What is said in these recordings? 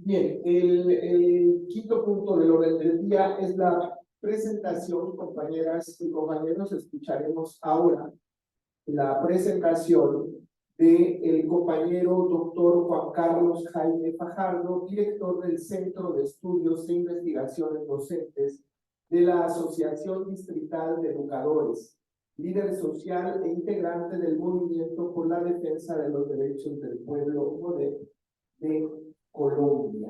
Bien, el quinto punto del orden del día es la presentación. Compañeras y compañeros, escucharemos ahora la presentación del compañero doctor Juan Carlos Jaime Fajardo, director del Centro de Estudios e Investigaciones Docentes de la Asociación Distrital de Educadores, líder social e integrante del movimiento por la defensa de los derechos del pueblo de Colombia.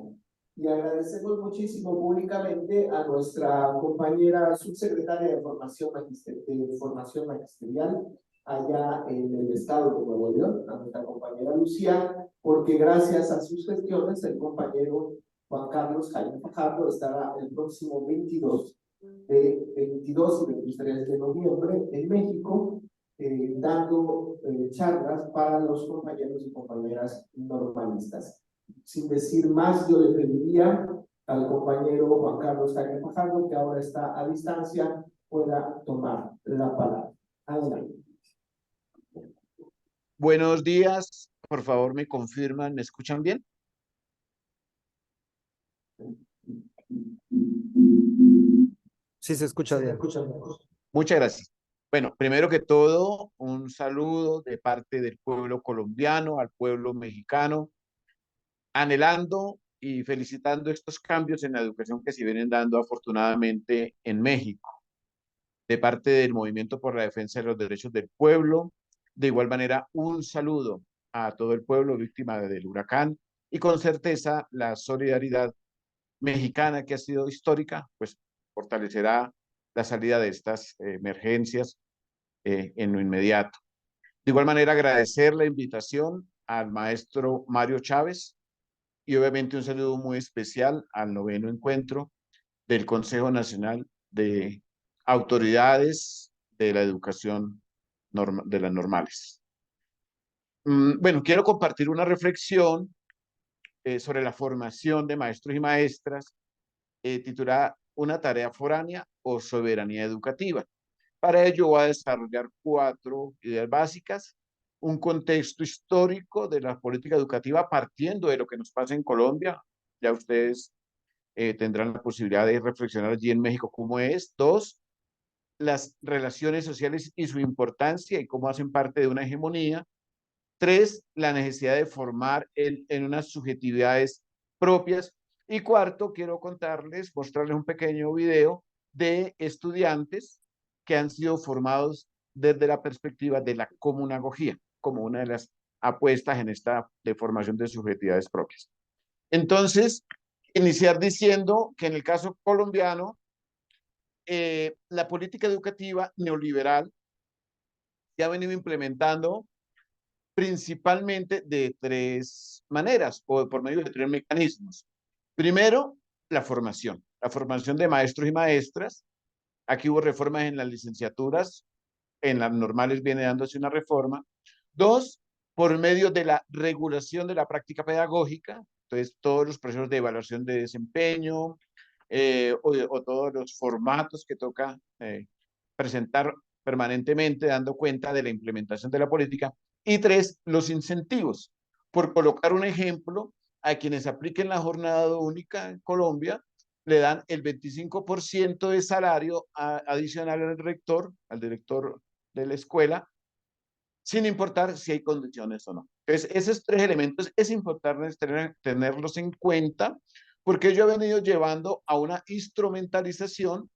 Y agradecemos muchísimo públicamente a nuestra compañera subsecretaria de Formación Magisterial allá en el estado de Nuevo León, a nuestra compañera Lucía, porque gracias a sus gestiones el compañero Juan Carlos Jaime Fajardo estará el próximo 22 y 23 de noviembre en México, dando charlas para los compañeros y compañeras normalistas. Sin decir más, yo le pediría al compañero Juan Carlos Jaime Fajardo, que ahora está a distancia, pueda tomar la palabra. Adelante. Buenos días, por favor me confirman, ¿me escuchan bien? Sí, se escucha bien. Muchas gracias. Bueno, primero que todo, un saludo de parte del pueblo colombiano al pueblo mexicano, anhelando y felicitando estos cambios en la educación que se vienen dando afortunadamente en México, de parte del Movimiento por la Defensa de los Derechos del Pueblo. De igual manera, un saludo a todo el pueblo víctima del huracán y con certeza la solidaridad mexicana, que ha sido histórica, pues fortalecerá la salida de estas emergencias en lo inmediato. De igual manera, agradecer la invitación al maestro Mario Chávez y obviamente un saludo muy especial al noveno encuentro del Consejo Nacional de Autoridades de la Educación de las Normales. Bueno, quiero compartir una reflexión sobre la formación de maestros y maestras titulada Una tarea foránea o soberanía educativa. Para ello voy a desarrollar 4 ideas básicas, un contexto histórico de la política educativa partiendo de lo que nos pasa en Colombia. Ya ustedes tendrán la posibilidad de reflexionar allí en México cómo es. 2, las relaciones sociales y su importancia y cómo hacen parte de una hegemonía. 3, la necesidad de formar en unas subjetividades propias. Y 4, quiero mostrarles un pequeño video de estudiantes que han sido formados desde la perspectiva de la comunagogía, como una de las apuestas en esta de formación de subjetividades propias. Entonces, iniciar diciendo que en el caso colombiano, la política educativa neoliberal se ha venido implementando principalmente de 3 maneras o por medio de 3 mecanismos. Primero, la formación de maestros y maestras. Aquí hubo reformas en las licenciaturas, en las normales viene dándose una reforma. 2, por medio de la regulación de la práctica pedagógica, entonces todos los procesos de evaluación de desempeño o todos los formatos que toca presentar permanentemente, dando cuenta de la implementación de la política. Y 3, los incentivos. Por colocar un ejemplo, a quienes apliquen la jornada única en Colombia, le dan el 25% de salario adicional al rector, al director de la escuela, sin importar si hay condiciones o no. Entonces, esos 3 elementos es importante tenerlos en cuenta porque ello ha venido llevando a una instrumentalización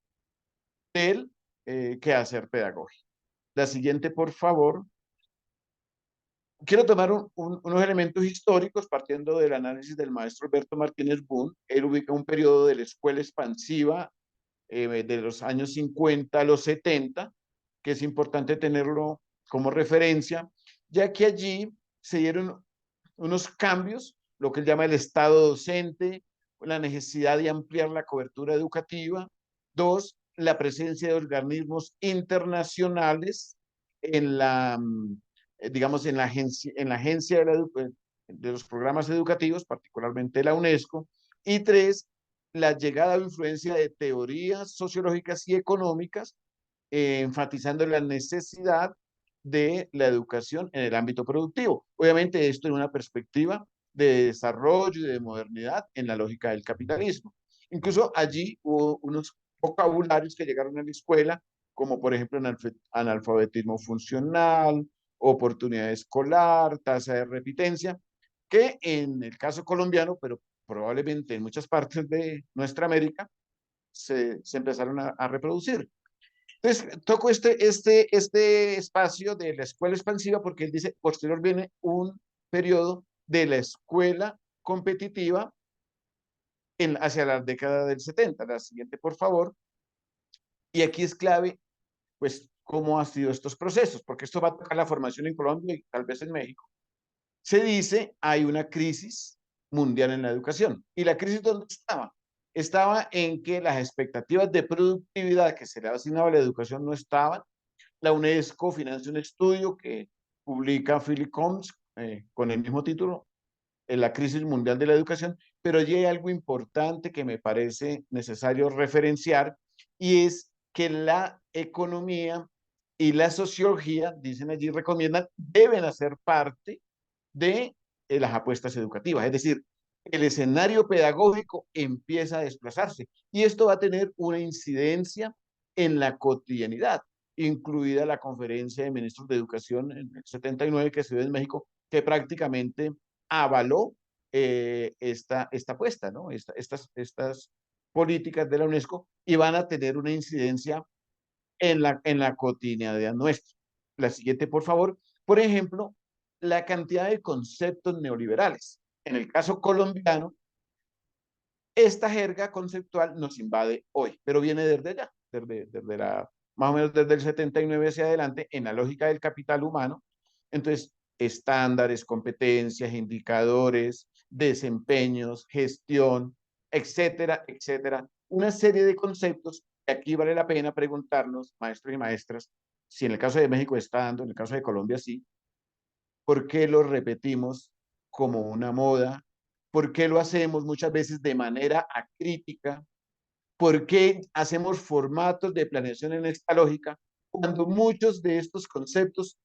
del quehacer pedagógico. La siguiente, por favor. Quiero tomar unos elementos históricos partiendo del análisis del maestro Alberto Martínez Boone. Él ubica un periodo de la escuela expansiva de los años 50 a los 70, que es importante tenerlo como referencia, ya que allí se dieron unos cambios, lo que él llama el estado docente, la necesidad de ampliar la cobertura educativa. 2, la presencia de organismos internacionales en la, digamos, en la agencia de los programas educativos, particularmente la UNESCO. Y 3, la llegada o influencia de teorías sociológicas y económicas, enfatizando la necesidad de la educación en el ámbito productivo. Obviamente esto en una perspectiva de desarrollo y de modernidad en la lógica del capitalismo. Incluso allí hubo unos vocabularios que llegaron a la escuela, como por ejemplo analfabetismo funcional, oportunidad escolar, tasa de repitencia, que en el caso colombiano, pero probablemente en muchas partes de nuestra América, se empezaron a reproducir. Entonces, toco este espacio de la escuela expansiva porque él dice, posterior viene un periodo de la escuela competitiva hacia la década del 70. La siguiente, por favor. Y aquí es clave, pues, cómo han sido estos procesos, porque esto va a tocar la formación en Colombia y tal vez en México. Se dice, hay una crisis mundial en la educación. ¿Y la crisis dónde estaba? Estaba en que las expectativas de productividad que se le asignaba a la educación no estaban. La UNESCO financia un estudio que publica Philip Combs con el mismo título, en la crisis mundial de la educación, pero allí hay algo importante que me parece necesario referenciar y es que la economía y la sociología, dicen allí, recomiendan, deben hacer parte de las apuestas educativas. Es decir, el escenario pedagógico empieza a desplazarse y esto va a tener una incidencia en la cotidianidad, incluida la conferencia de ministros de educación en el 79 que se dio en México, que prácticamente avaló esta apuesta, ¿no? Estas políticas de la UNESCO y van a tener una incidencia en la cotidianidad nuestra. La siguiente, por favor. Por ejemplo, la cantidad de conceptos neoliberales. En el caso colombiano, esta jerga conceptual nos invade hoy, pero viene desde allá, más o menos desde el 79 hacia adelante, en la lógica del capital humano. Entonces, estándares, competencias, indicadores, desempeños, gestión, etcétera, etcétera. Una serie de conceptos que aquí vale la pena preguntarnos, maestros y maestras, si en el caso de México está dando, en el caso de Colombia sí, ¿por qué lo repetimos como una moda? ¿Por qué lo hacemos muchas veces de manera acrítica? ¿Por qué hacemos formatos de planeación en esta lógica cuando muchos de estos conceptos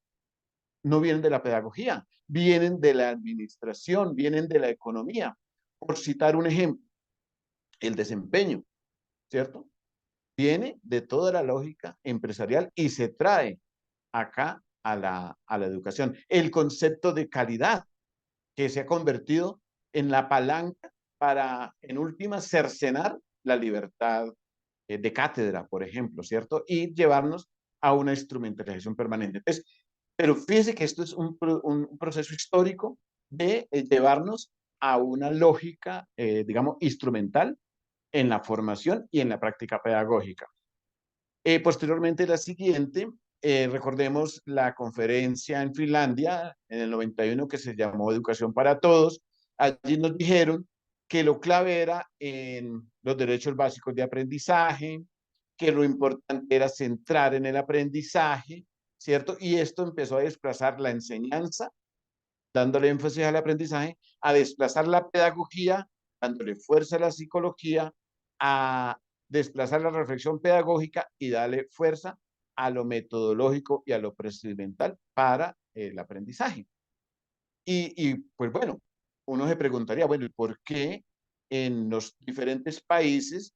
no vienen de la pedagogía, vienen de la administración, vienen de la economía? Por citar un ejemplo, el desempeño, ¿cierto? Viene de toda la lógica empresarial y se trae acá a la educación. El concepto de calidad, que se ha convertido en la palanca para, en última, cercenar la libertad de cátedra, por ejemplo, ¿cierto? Y llevarnos a una instrumentalización permanente. Entonces, pero fíjese que esto es un proceso histórico de llevarnos a una lógica, digamos, instrumental en la formación y en la práctica pedagógica. Posteriormente, la siguiente, recordemos la conferencia en Finlandia en el 91 que se llamó Educación para Todos. Allí nos dijeron que lo clave era en los derechos básicos de aprendizaje, que lo importante era centrar en el aprendizaje, ¿cierto? Y esto empezó a desplazar la enseñanza, dándole énfasis al aprendizaje, a desplazar la pedagogía, dándole fuerza a la psicología, a desplazar la reflexión pedagógica y darle fuerza a lo metodológico y a lo procedimental para el aprendizaje. Pues bueno, uno se preguntaría, bueno, ¿y por qué en los diferentes países,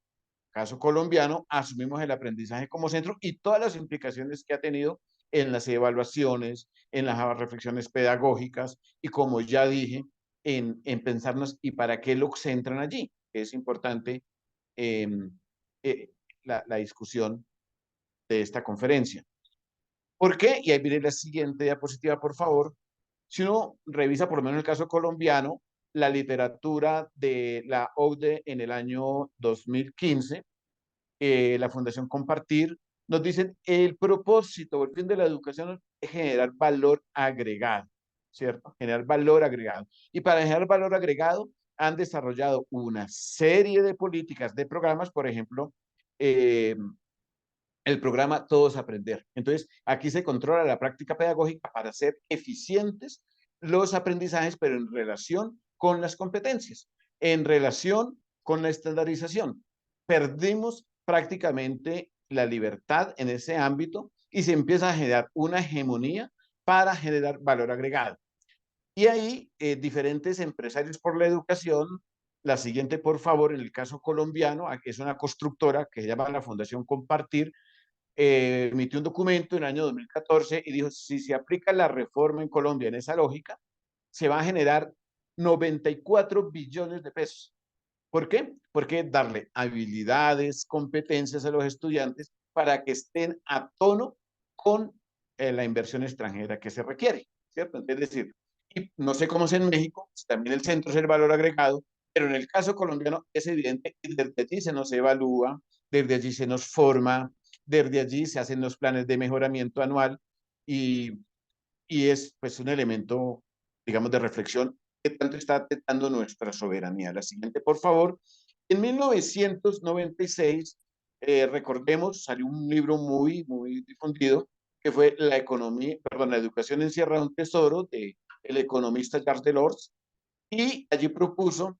caso colombiano, asumimos el aprendizaje como centro y todas las implicaciones que ha tenido en las evaluaciones, en las reflexiones pedagógicas y como ya dije, en pensarnos y para qué lo centran allí? Es importante eh, la discusión de esta conferencia. ¿Por qué? Y ahí viene la siguiente diapositiva, por favor. Si uno revisa, por lo menos en el caso colombiano, la literatura de la OCDE en el año 2015, la Fundación Compartir, nos dicen el propósito o el fin de la educación es generar valor agregado, ¿cierto? Generar valor agregado. Y para generar valor agregado han desarrollado una serie de políticas, de programas, por ejemplo, el programa Todos Aprender. Entonces, aquí se controla la práctica pedagógica para hacer eficientes los aprendizajes, pero en relación con las competencias, en relación con la estandarización. Perdimos prácticamente la libertad en ese ámbito y se empieza a generar una hegemonía para generar valor agregado. Y ahí diferentes empresarios por la educación, la siguiente por favor, en el caso colombiano, es una constructora que se llama la Fundación Compartir, emitió un documento en el año 2014 y dijo, si se aplica la reforma en Colombia en esa lógica, se va a generar 94 billones de pesos. ¿Por qué? Porque darle habilidades, competencias a los estudiantes para que estén a tono con la inversión extranjera que se requiere, ¿cierto? Es decir, y no sé cómo es en México, también el centro es el valor agregado, pero en el caso colombiano es evidente que desde allí se nos evalúa, desde allí se nos forma, desde allí se hacen los planes de mejoramiento anual y, y es pues un elemento, digamos, de reflexión que tanto está afectando nuestra soberanía. La siguiente, por favor. En 1996, recordemos, salió un libro muy difundido que fue La economía, perdón, la educación encierra un tesoro de el economista Jacques Delors y allí propuso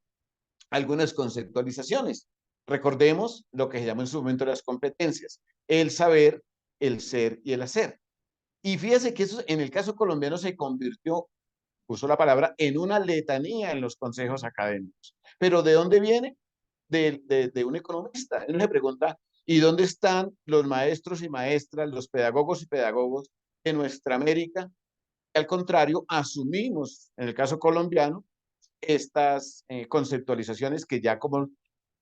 algunas conceptualizaciones. Recordemos lo que se llamó en su momento las competencias, el saber, el ser y el hacer. Y fíjese que eso en el caso colombiano se convirtió, puso la palabra, en una letanía en los consejos académicos. ¿Pero de dónde viene? De un economista. Uno se pregunta, ¿y dónde están los maestros y maestras, los pedagogos y pedagogos de nuestra América? Al contrario, asumimos, en el caso colombiano, estas conceptualizaciones que ya como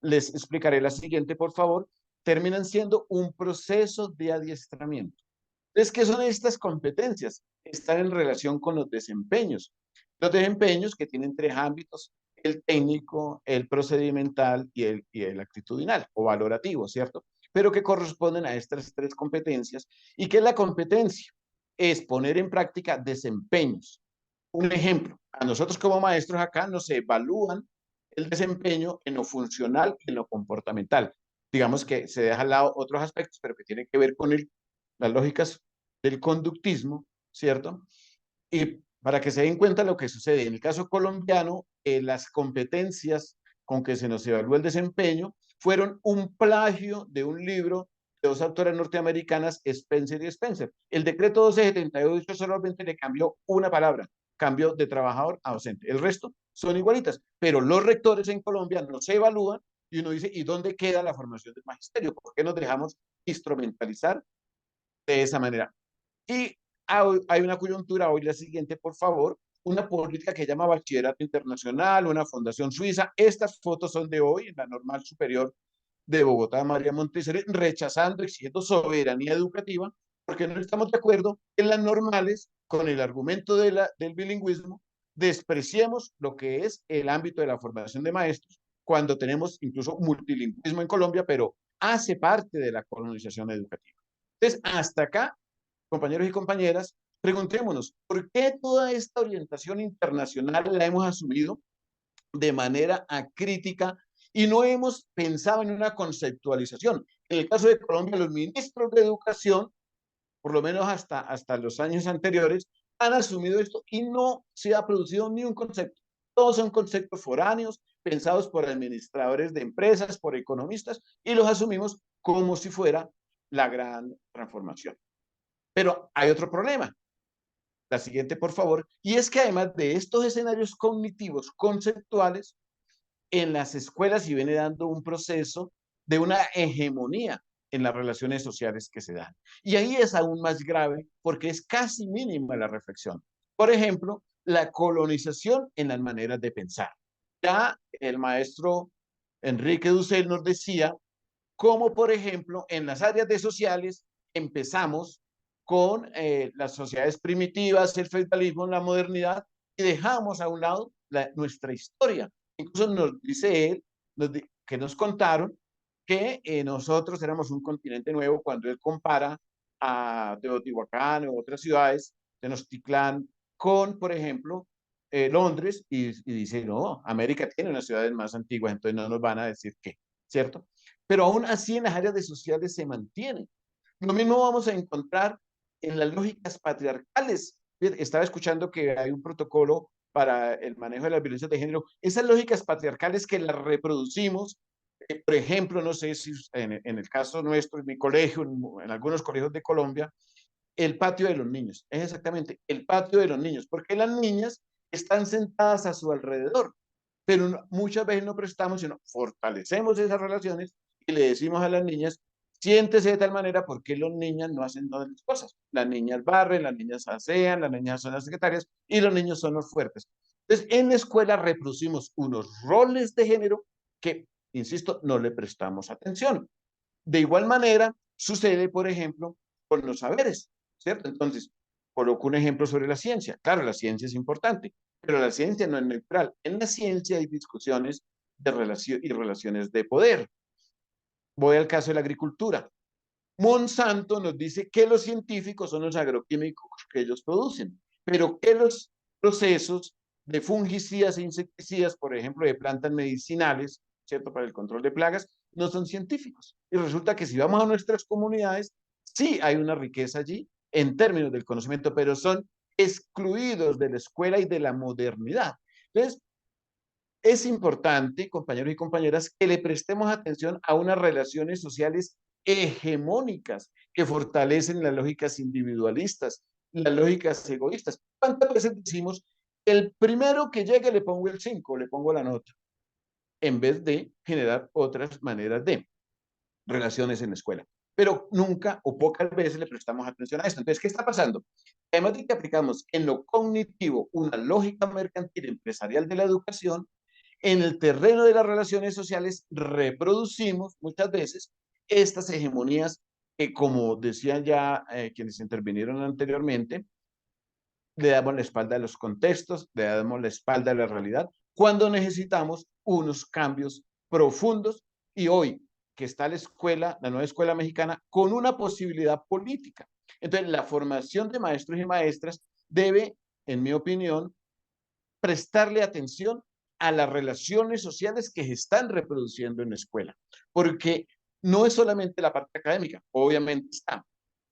les explicaré la siguiente, por favor, terminan siendo un proceso de adiestramiento. Entonces, ¿qué son estas competencias? Están en relación con los desempeños. Los desempeños que tienen tres ámbitos, el técnico, el procedimental y el actitudinal o valorativo, ¿cierto? Pero que corresponden a estas tres competencias. ¿Y qué es la competencia? Es poner en práctica desempeños. Un ejemplo, a nosotros como maestros acá nos evalúan el desempeño en lo funcional y en lo comportamental. Digamos que se deja al lado otros aspectos, pero que tienen que ver con las lógicas del conductismo, ¿cierto? Y para que se den cuenta lo que sucede, en el caso colombiano, las competencias con que se nos evalúa el desempeño fueron un plagio de un libro de dos autoras norteamericanas, Spencer y Spencer. El decreto 1278 solamente le cambió una palabra, cambió de trabajador a docente. El resto son igualitas, pero los rectores en Colombia no se evalúan y uno dice, ¿y dónde queda la formación del magisterio? ¿Por qué nos dejamos instrumentalizar de esa manera? Y hay una coyuntura hoy, la siguiente, por favor, una política que se llama Bachillerato Internacional, una fundación suiza. Estas fotos son de hoy en la Normal Superior de Bogotá, María Montessori, rechazando, exigiendo soberanía educativa, porque no estamos de acuerdo en las normales con el argumento del bilingüismo, despreciemos lo que es el ámbito de la formación de maestros, cuando tenemos incluso multilingüismo en Colombia, pero hace parte de la colonización educativa. Entonces, hasta acá compañeros y compañeras, preguntémonos, ¿por qué toda esta orientación internacional la hemos asumido de manera acrítica y no hemos pensado en una conceptualización? En el caso de Colombia, los ministros de educación, por lo menos hasta los años anteriores, han asumido esto y no se ha producido ni un concepto. Todos son conceptos foráneos, pensados por administradores de empresas, por economistas, y los asumimos como si fuera la gran transformación. Pero hay otro problema. La siguiente, por favor. Y es que además de estos escenarios cognitivos conceptuales, en las escuelas se viene dando un proceso de una hegemonía en las relaciones sociales que se dan. Y ahí es aún más grave porque es casi mínima la reflexión. Por ejemplo, la colonización en las maneras de pensar. Ya el maestro Enrique Dussel nos decía como por ejemplo en las áreas de sociales empezamos con las sociedades primitivas, el feudalismo, la modernidad, y dejamos a un lado nuestra historia. Incluso nos dice él que nos contaron que nosotros éramos un continente nuevo cuando él compara a Teotihuacán o otras ciudades, Tenochtitlán, con, por ejemplo, Londres, y dice, no, América tiene unas ciudades más antiguas, entonces no nos van a decir qué, ¿cierto? Pero aún así en las áreas de sociales se mantiene. Lo mismo vamos a encontrar en las lógicas patriarcales. Estaba escuchando que hay un protocolo para el manejo de la violencia de género. Esas lógicas patriarcales que las reproducimos, por ejemplo, no sé si en el caso nuestro, en mi colegio, en algunos colegios de Colombia, el patio de los niños. Es exactamente el patio de los niños, porque las niñas están sentadas a su alrededor, pero muchas veces no prestamos, sino fortalecemos esas relaciones y le decimos a las niñas, siéntese de tal manera porque los niños no hacen todas las cosas. Las niñas barren, las niñas asean, las niñas son las secretarias y los niños son los fuertes. Entonces, en la escuela reproducimos unos roles de género que, insisto, no le prestamos atención. De igual manera, sucede, por ejemplo, con los saberes, ¿cierto? Entonces, coloco un ejemplo sobre la ciencia. Claro, la ciencia es importante, pero la ciencia no es neutral. En la ciencia hay discusiones de relación y relaciones de poder. Voy al caso de la agricultura. Monsanto nos dice que los científicos son los agroquímicos que ellos producen, pero que los procesos de fungicidas e insecticidas, por ejemplo, de plantas medicinales, ¿cierto? Para el control de plagas, no son científicos. Y resulta que si vamos a nuestras comunidades, sí hay una riqueza allí en términos del conocimiento, pero son excluidos de la escuela y de la modernidad. Entonces, es importante, compañeros y compañeras, que le prestemos atención a unas relaciones sociales hegemónicas que fortalecen las lógicas individualistas, las lógicas egoístas. ¿Cuántas veces decimos, el primero que llegue le pongo el 5, le pongo la nota, en vez de generar otras maneras de relaciones en la escuela? Pero nunca o pocas veces le prestamos atención a esto. Entonces, ¿qué está pasando? Además de que aplicamos en lo cognitivo una lógica mercantil empresarial de la educación, en el terreno de las relaciones sociales reproducimos muchas veces estas hegemonías que, como decían ya quienes intervinieron anteriormente, le damos la espalda a los contextos, le damos la espalda a la realidad, cuando necesitamos unos cambios profundos. Y hoy que está la escuela, la nueva escuela mexicana, con una posibilidad política. Entonces, la formación de maestros y maestras debe, en mi opinión, prestarle atención a las relaciones sociales que se están reproduciendo en la escuela, porque no es solamente la parte académica, obviamente está,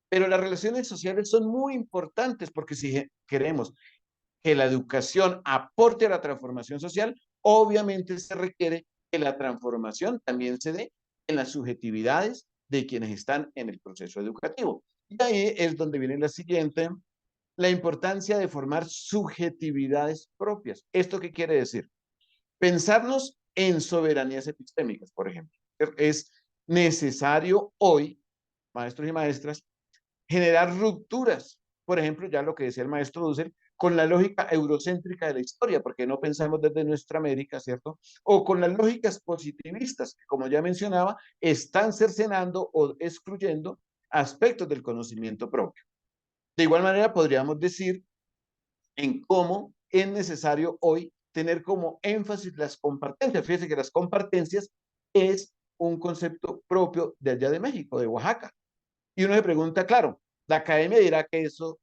pero las relaciones sociales son muy importantes porque si queremos que la educación aporte a la transformación social, obviamente se requiere que la transformación también se dé en las subjetividades de quienes están en el proceso educativo. Y ahí es donde viene la siguiente, la importancia de formar subjetividades propias. ¿Esto qué quiere decir? Pensarnos en soberanías epistémicas, por ejemplo. Es necesario hoy, maestros y maestras, generar rupturas. Por ejemplo, ya lo que decía el maestro Dussel, con la lógica eurocéntrica de la historia, porque no pensamos desde nuestra América, ¿cierto? O con las lógicas positivistas, que como ya mencionaba, están cercenando o excluyendo aspectos del conocimiento propio. De igual manera, podríamos decir en cómo es necesario hoy tener como énfasis las compartencias. Fíjense que las compartencias es un concepto propio de allá de México, de Oaxaca. Y uno se pregunta, claro, la academia dirá que eso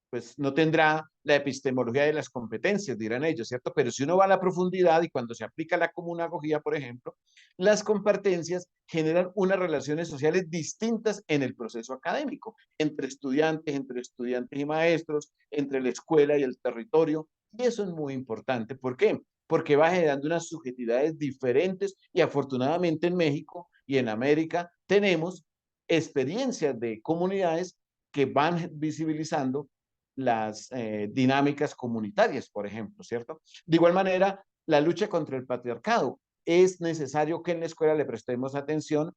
pues no tendrá la epistemología de las competencias, dirán ellos, ¿cierto? Pero si uno va a la profundidad y cuando se aplica la comunagogía, por ejemplo, las competencias generan unas relaciones sociales distintas en el proceso académico, entre estudiantes y maestros, entre la escuela y el territorio, y eso es muy importante. ¿Por qué? Porque va generando unas subjetividades diferentes y afortunadamente en México y en América tenemos experiencias de comunidades que van visibilizando las dinámicas comunitarias, por ejemplo, ¿cierto? De igual manera, la lucha contra el patriarcado. Es necesario que en la escuela le prestemos atención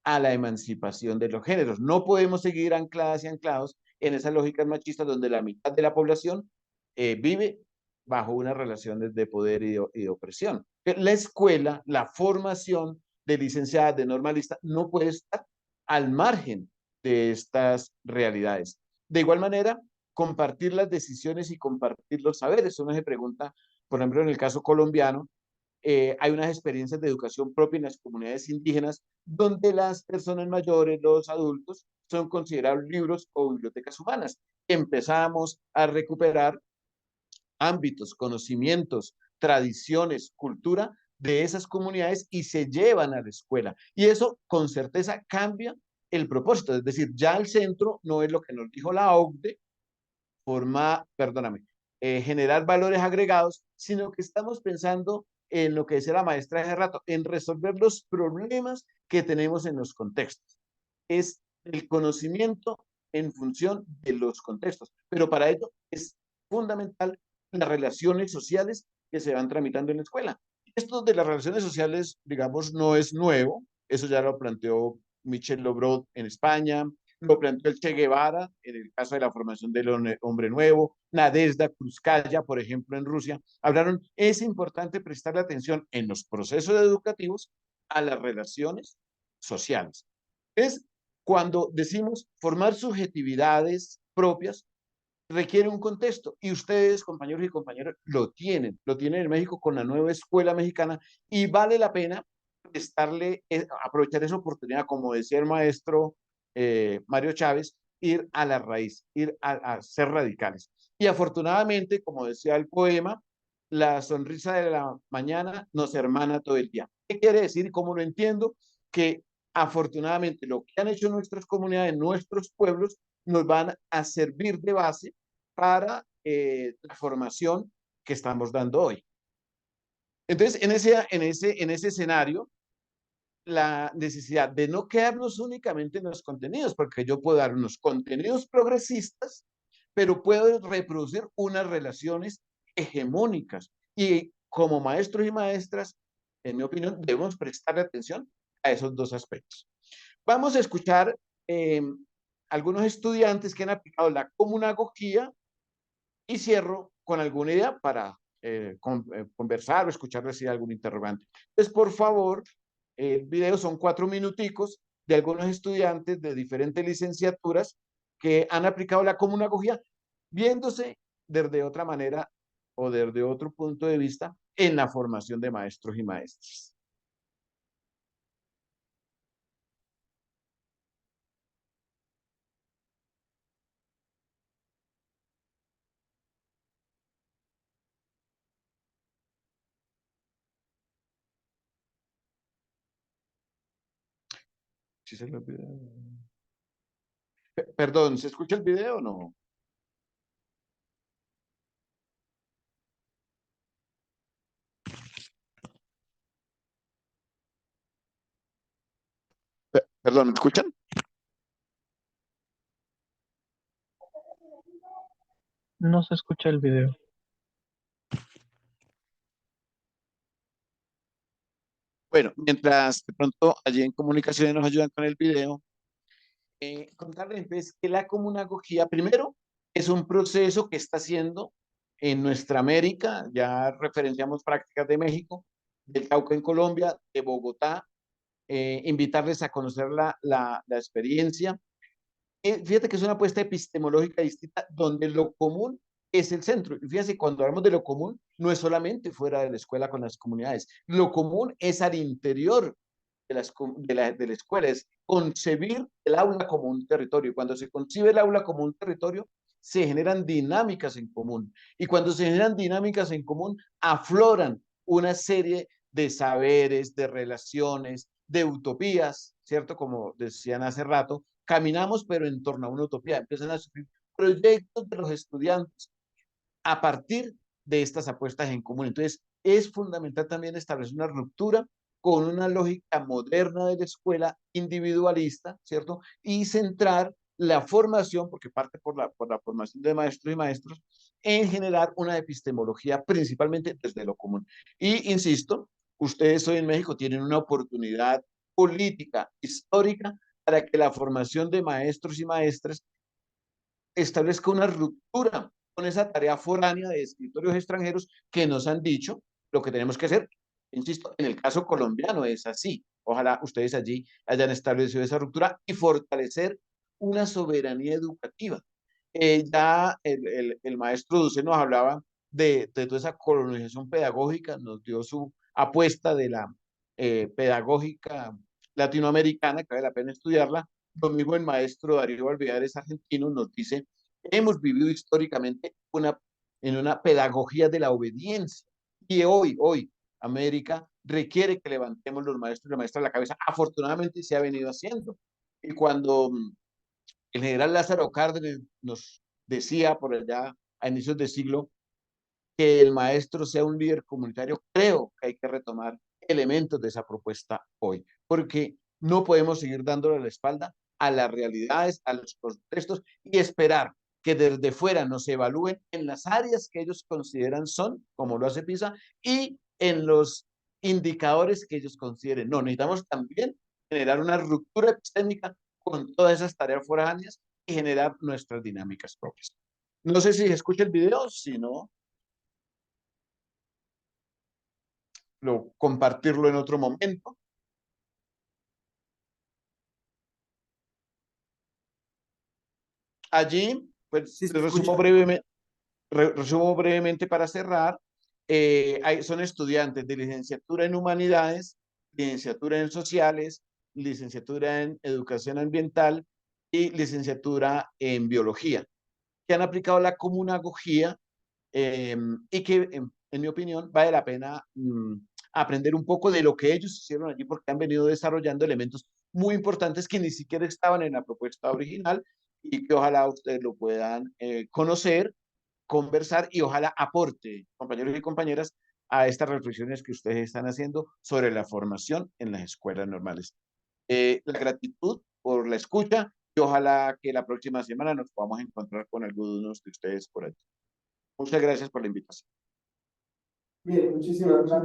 a la emancipación de los géneros. No podemos seguir ancladas y anclados en esas lógicas machistas donde la mitad de la población vive bajo unas relaciones de poder y de opresión. La escuela, la formación de licenciadas, de normalistas, no puede estar al margen de estas realidades. De igual manera, compartir las decisiones y compartir los saberes. Uno se pregunta, por ejemplo, en el caso colombiano, hay unas experiencias de educación propia en las comunidades indígenas donde las personas mayores, los adultos, son considerados libros o bibliotecas humanas. Empezamos a recuperar ámbitos, conocimientos, tradiciones, cultura de esas comunidades y se llevan a la escuela. Y eso con certeza cambia el propósito. Es decir, ya el centro no es lo que nos dijo la OCDE, generar valores agregados, sino que estamos pensando en lo que decía la maestra hace rato, en resolver los problemas que tenemos en los contextos. Es el conocimiento en función de los contextos, pero para ello es fundamental las relaciones sociales que se van tramitando en la escuela. Esto de las relaciones sociales, digamos, no es nuevo, eso ya lo planteó Michel Lobrot en España, lo planteó el Che Guevara en el caso de la formación del hombre nuevo, Nadezhda Krúpskaya, por ejemplo, en Rusia, hablaron, es importante prestarle atención en los procesos educativos a las relaciones sociales. Es cuando decimos formar subjetividades propias, requiere un contexto y ustedes, compañeros y compañeras, lo tienen en México con la nueva escuela mexicana y vale la pena aprovechar esa oportunidad, como decía el maestro Mario Chávez, ir a la raíz, ir a ser radicales. Y afortunadamente, como decía el poema, la sonrisa de la mañana nos hermana todo el día. ¿Qué quiere decir y cómo lo entiendo? Que afortunadamente lo que han hecho nuestras comunidades, nuestros pueblos, nos van a servir de base para la formación que estamos dando hoy. Entonces, en ese escenario, la necesidad de no quedarnos únicamente en los contenidos, porque yo puedo dar unos contenidos progresistas, pero puedo reproducir unas relaciones hegemónicas. Y como maestros y maestras, en mi opinión, debemos prestar atención a esos dos aspectos. Vamos a escuchar algunos estudiantes que han aplicado la comunagogía y cierro con alguna idea para conversar o escuchar si hay algún interrogante. Entonces, por favor, el video son 4 minuticos de algunos estudiantes de diferentes licenciaturas que han aplicado la comunagogía, viéndose desde otra manera o desde otro punto de vista en la formación de maestros y maestras. ¿Sí se lo olvidó? Perdón, ¿se escucha el video o no? Perdón, ¿me escuchan? No se escucha el video. Bueno, mientras de pronto allí en comunicaciones nos ayudan con el video, contarles entonces que la comunagogía, primero, es un proceso que está haciendo en nuestra América, ya referenciamos prácticas de México, del Cauca en Colombia, de Bogotá, invitarles a conocer la experiencia. Fíjate que es una apuesta epistemológica distinta donde lo común es el centro. Y fíjate, cuando hablamos de lo común, no es solamente fuera de la escuela con las comunidades, lo común es al interior de la escuela, es concebir el aula como un territorio. Y cuando se concibe el aula como un territorio, se generan dinámicas en común. Y cuando se generan dinámicas en común, afloran una serie de saberes, de relaciones, de utopías, ¿cierto? Como decían hace rato, caminamos pero en torno a una utopía. Empiezan a surgir proyectos de los estudiantes a partir de estas apuestas en común. Entonces, es fundamental también establecer una ruptura con una lógica moderna de la escuela individualista, ¿cierto? Y centrar la formación, porque parte por la formación de maestros y maestros, en generar una epistemología principalmente desde lo común. Y insisto, ustedes hoy en México tienen una oportunidad política, histórica, para que la formación de maestros y maestras establezca una ruptura con esa tarea foránea de escritorios extranjeros que nos han dicho lo que tenemos que hacer. Insisto, en el caso colombiano es así. Ojalá ustedes allí hayan establecido esa ruptura y fortalecer una soberanía educativa. Ya el maestro Duce nos hablaba de toda esa colonización pedagógica, nos dio su apuesta de la pedagógica latinoamericana, que vale la pena estudiarla. Lo mismo el maestro Darío Alvear, argentino, nos dice, hemos vivido históricamente en una pedagogía de la obediencia. Y hoy, América requiere que levantemos los maestros y las maestras la cabeza. Afortunadamente se ha venido haciendo. Y cuando el general Lázaro Cárdenas nos decía por allá a inicios de siglo que el maestro sea un líder comunitario, creo que hay que retomar elementos de esa propuesta hoy, porque no podemos seguir dándole la espalda a las realidades, a los contextos y esperar que desde fuera nos evalúen en las áreas que ellos consideran son, como lo hace PISA, y en los indicadores que ellos consideren. No, necesitamos también generar una ruptura epistémica con todas esas tareas foráneas y generar nuestras dinámicas propias. No sé si escucha el video, si no, compartirlo en otro momento. Allí, pues, Sí, se resumo escucha. brevemente. Resumo brevemente para cerrar. Son estudiantes de licenciatura en humanidades, licenciatura en sociales, licenciatura en educación ambiental y licenciatura en biología, que han aplicado la comunagogía y que, en mi opinión, vale la pena aprender un poco de lo que ellos hicieron allí, porque han venido desarrollando elementos muy importantes que ni siquiera estaban en la propuesta original y que ojalá ustedes lo puedan conocer, conversar y ojalá aporte, compañeros y compañeras, a estas reflexiones que ustedes están haciendo sobre la formación en las escuelas normales. La gratitud por la escucha y ojalá que la próxima semana nos podamos encontrar con algunos de ustedes por allí. Muchas gracias por la invitación. Bien, muchísimas gracias.